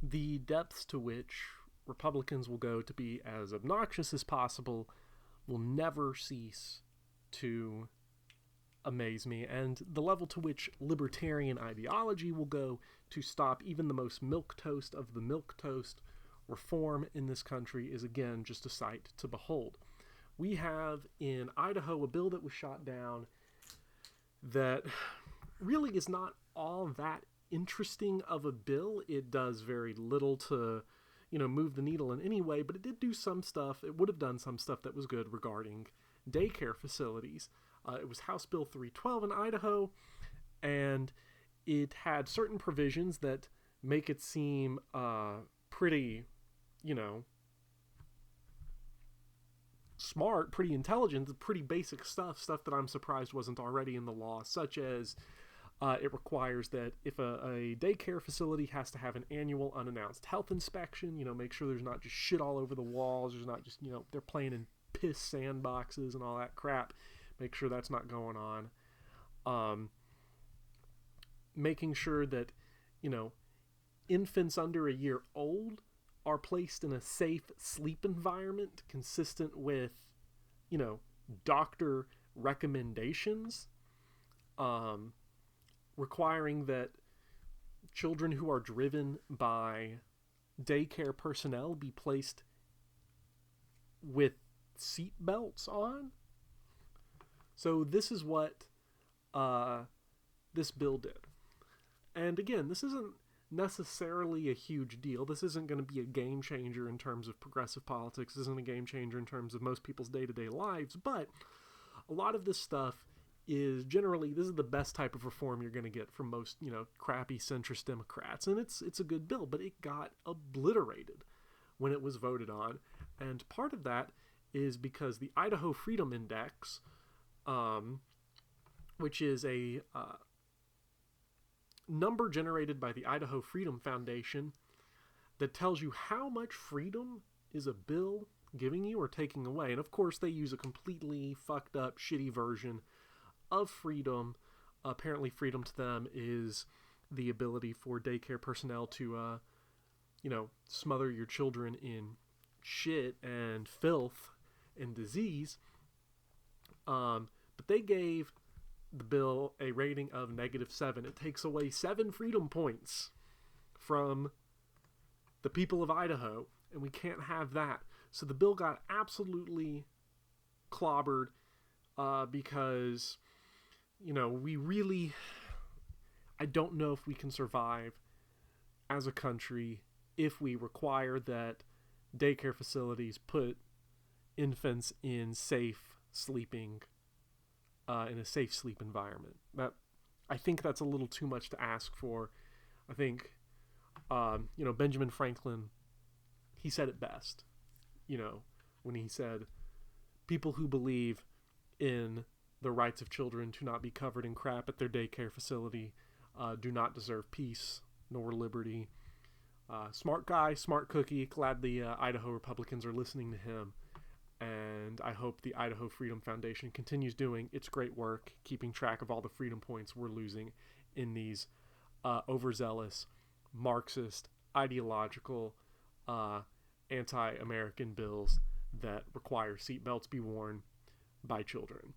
The depths to which Republicans will go to be as obnoxious as possible will never cease to amaze me, and the level to which libertarian ideology will go to stop even the most milquetoast of the milquetoast reform in this country is again just a sight to behold. We have in Idaho a bill that was shot down that really is not all that interesting of a bill. It does very little to, move the needle in any way, but it did do some stuff. It would have done some stuff that was good regarding daycare facilities. It was House Bill 312 in Idaho, and it had certain provisions that make it seem pretty, smart, pretty intelligent, pretty basic stuff that I'm surprised wasn't already in the law, such as it requires that if a daycare facility has to have an annual unannounced health inspection, make sure there's not just shit all over the walls, there's not just, they're playing in piss sandboxes and all that crap. Make sure that's not going on. Making sure that, infants under a year old are placed in a safe sleep environment consistent with, doctor recommendations. Requiring that children who are driven by daycare personnel be placed with seat belts on. So this is what this bill did. And again, this isn't necessarily a huge deal. This isn't going to be a game changer in terms of progressive politics. This isn't a game changer in terms of most people's day-to-day lives. But a lot of this stuff is generally, this is the best type of reform you're going to get from most, crappy centrist Democrats. And it's a good bill, but it got obliterated when it was voted on. And part of that is because the Idaho Freedom Index, which is a number generated by the Idaho Freedom Foundation that tells you how much freedom is a bill giving you or taking away. And of course, they use a completely fucked up, shitty version of freedom. Apparently, freedom to them is the ability for daycare personnel to, smother your children in shit and filth and disease. But they gave the bill a rating of -7. It takes away 7 freedom points from the people of Idaho, and we can't have that. So the bill got absolutely clobbered because, we really, I don't know if we can survive as a country if we require that daycare facilities put infants in safe sleeping in a safe sleep environment. I think that's a little too much to ask for. I think, Benjamin Franklin, he said it best, when he said, people who believe in the rights of children to not be covered in crap at their daycare facility do not deserve peace nor liberty. Smart guy, smart cookie. Glad the Idaho Republicans are listening to him. And I hope the Idaho Freedom Foundation continues doing its great work, keeping track of all the freedom points we're losing in these overzealous, Marxist, ideological, anti-American bills that require seatbelts be worn by children.